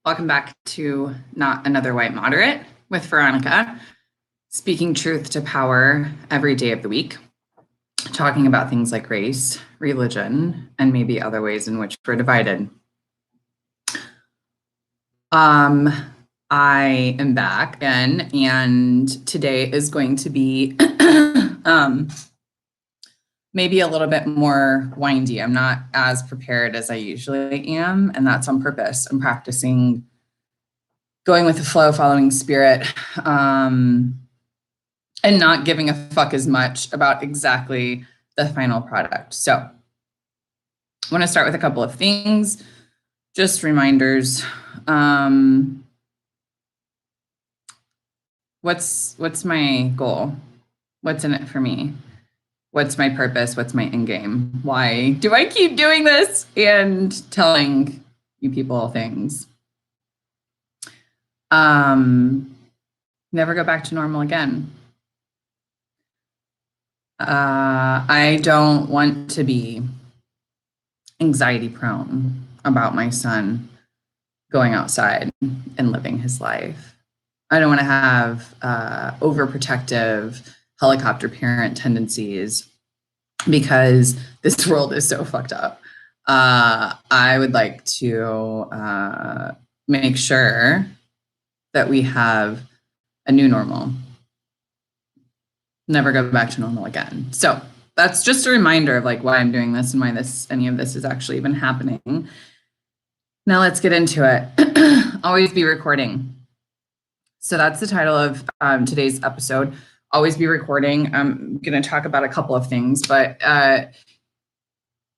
Welcome back to Not Another White Moderate with Veronica, speaking truth to power every day of the week, talking about things like race, religion, and maybe other ways in which we're divided. I am back again, and today is going to be maybe a little bit more windy. I'm not as prepared as I usually am, and that's on purpose. I'm practicing going with the flow, following spirit, and not giving a fuck as much about exactly the final product. So I want to start with a couple of things, just reminders. What's my goal? What's in it for me? What's my purpose? What's my end game? Why do I keep doing this and telling you people things? Never go back to normal again. I don't want to be anxiety prone about my son going outside and living his life. I don't want to have overprotective helicopter parent tendencies because this world is so fucked up. I would like to make sure that we have a new normal. Never go back to normal again. So that's just a reminder of like why I'm doing this and why any of this is actually even happening. Now let's get into it. Always be recording. So that's the title of today's episode. Always be recording. I'm going to talk about a couple of things, but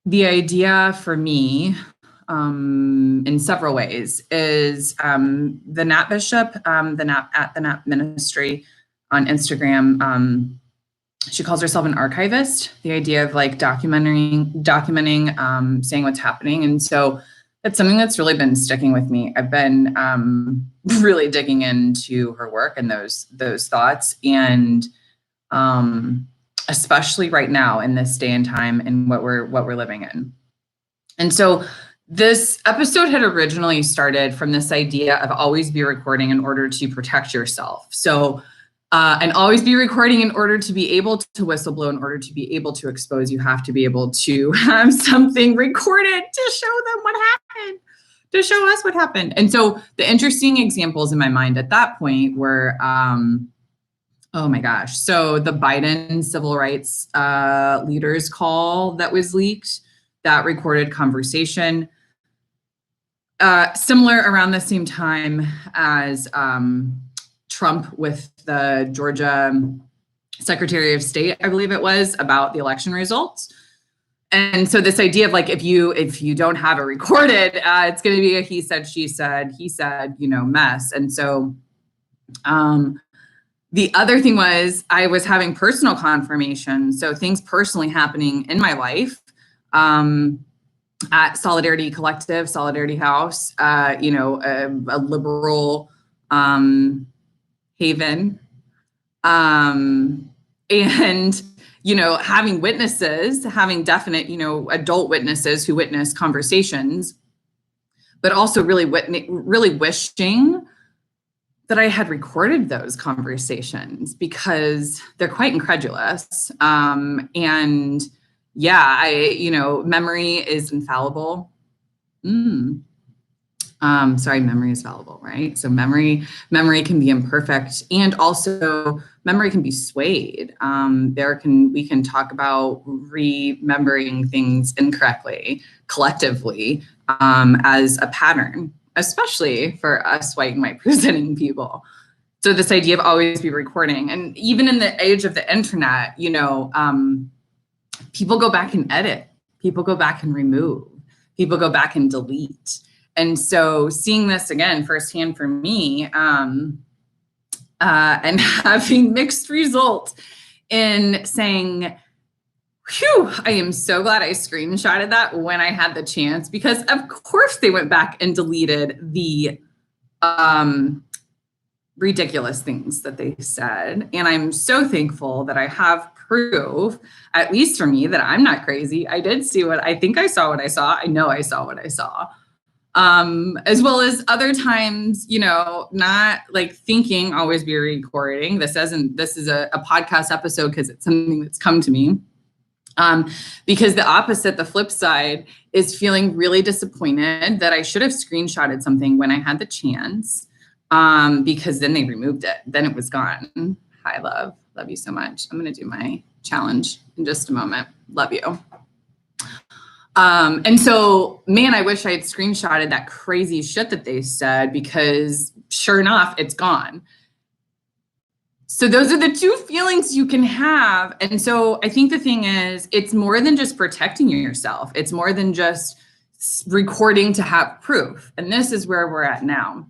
the idea for me in several ways is the Nat Bishop, the Nat Ministry on Instagram. She calls herself an archivist. The idea of like documenting, saying what's happening, and so it's something that's really been sticking with me. I've been really digging into her work and those thoughts, and especially right now in this day and time and what we're living in. And so this episode had originally started from this idea of always be recording in order to protect yourself. So and always be recording in order to be able to whistleblow, in order to be able to expose, you have to be able to have something recorded to show them what happened, to show us what happened. And so the interesting examples in my mind at that point were, oh my gosh. So the Biden civil rights leaders call that was leaked, that recorded conversation, similar around the same time as Trump with the Georgia Secretary of State, I believe it was, about the election results. And so this idea of like, if you don't have it recorded, it's going to be a he said, she said, he said, mess. And so the other thing was I was having personal confirmation. So things personally happening in my life at Solidarity Collective, Solidarity House, a liberal haven, and having witnesses, having definite adult witnesses who witness conversations, but also really wishing that I had recorded those conversations because they're quite incredulous. And yeah, memory is infallible. Memory is fallible, right? So memory can be imperfect, and also memory can be swayed. We can talk about remembering things incorrectly, collectively, as a pattern, especially for us white and white presenting people. So this idea of always be recording, and even in the age of the internet, people go back and edit, people go back and remove, people go back and delete. And so seeing this again firsthand for me, and having mixed results in saying, whew, I am so glad I screenshotted that when I had the chance, because of course they went back and deleted the ridiculous things that they said. And I'm so thankful that I have proof, at least for me, that I'm not crazy. I did see I think I saw what I saw. I know I saw what I saw. As well as other times, not like thinking always be recording. This is a podcast episode because it's something that's come to me. Because the opposite, the flip side, is feeling really disappointed that I should have screenshotted something when I had the chance, because then they removed it. Then it was gone. Hi, love. Love you so much. I'm going to do my challenge in just a moment. Love you. And so, man, I wish I had screenshotted that crazy shit that they said, because sure enough, it's gone. So those are the two feelings you can have. And so I think the thing is, it's more than just protecting yourself. It's more than just recording to have proof. And this is where we're at now,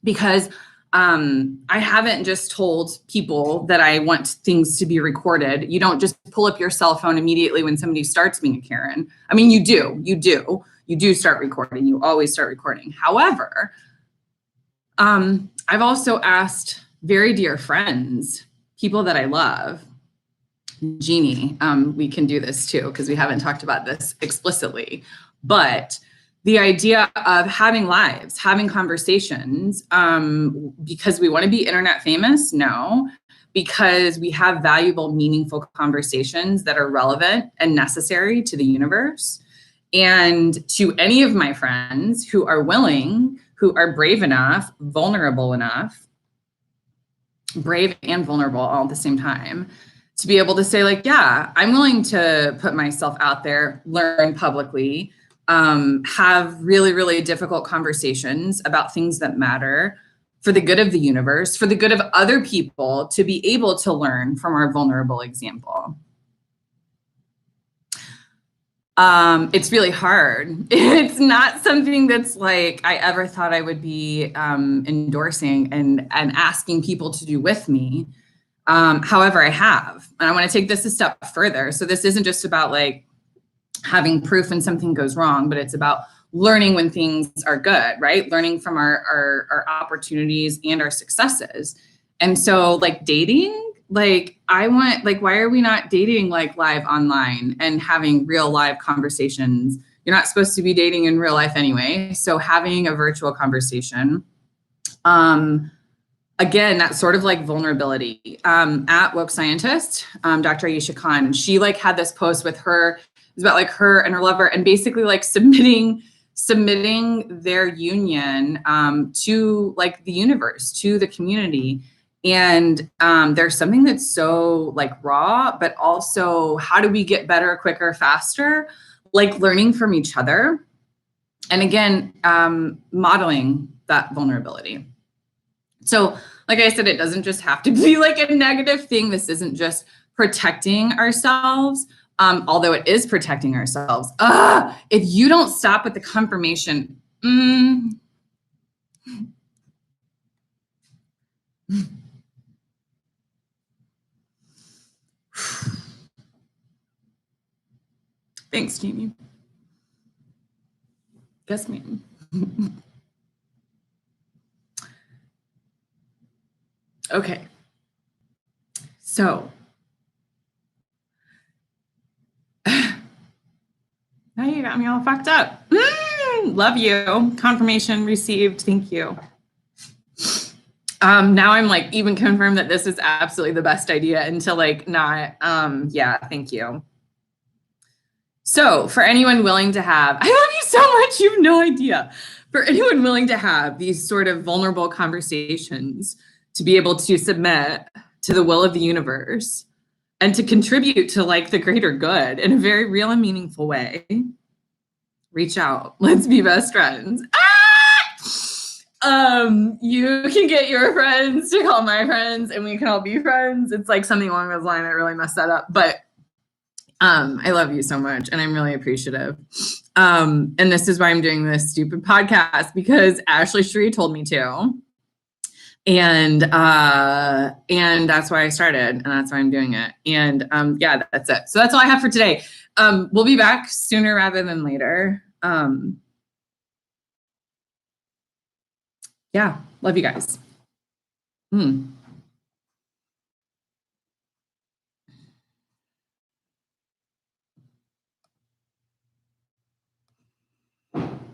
because I haven't just told people that I want things to be recorded. You don't just pull up your cell phone immediately when somebody starts being a Karen. I mean, you do start recording. You always start recording. However, I've also asked very dear friends, people that I love, Jeannie, we can do this too, because we haven't talked about this explicitly, but the idea of having lives, having conversations, because we want to be internet famous? No, because we have valuable, meaningful conversations that are relevant and necessary to the universe. And to any of my friends who are willing, who are brave enough, vulnerable enough, brave and vulnerable all at the same time, to be able to say, like, yeah, I'm willing to put myself out there, learn publicly, have really, really difficult conversations about things that matter for the good of the universe, for the good of other people, to be able to learn from our vulnerable example. It's really hard. It's not something that's like I ever thought I would be endorsing and asking people to do with me. However, I have. And I want to take this a step further. So this isn't just about like having proof when something goes wrong, but it's about learning when things are good, right? Learning from our opportunities and our successes. And so like dating, like why are we not dating like live online and having real live conversations? You're not supposed to be dating in real life anyway. So having a virtual conversation, again, that sort of like vulnerability. At Woke Scientist, Dr. Aisha Khan, she like had this post with her, it was about like her and her lover, and basically like submitting their union to like the universe, to the community. And there's something that's so like raw, but also how do we get better, quicker, faster? Like learning from each other. And again, modeling that vulnerability. So like I said, it doesn't just have to be like a negative thing. This isn't just protecting ourselves, although it is protecting ourselves. If you don't stop with the confirmation, thanks, Jamie. Yes, ma'am. Okay. So now you got me all fucked up. Love you. Confirmation received. Thank you. Now I'm like even confirmed that this is absolutely the best idea until like not. Yeah, thank you. So for anyone willing to have, I love you so much, you have no idea. For anyone willing to have these sort of vulnerable conversations, to be able to submit to the will of the universe and to contribute to like the greater good in a very real and meaningful way, reach out. Let's be best friends. You can get your friends to call my friends and we can all be friends. It's like something along those lines. I really messed that up, but I love you so much and I'm really appreciative. And this is why I'm doing this stupid podcast, because Ashley Shree told me to. And that's why I started, and that's why I'm doing it. And yeah, that's it. So that's all I have for today. We'll be back sooner rather than later. Yeah, love you guys.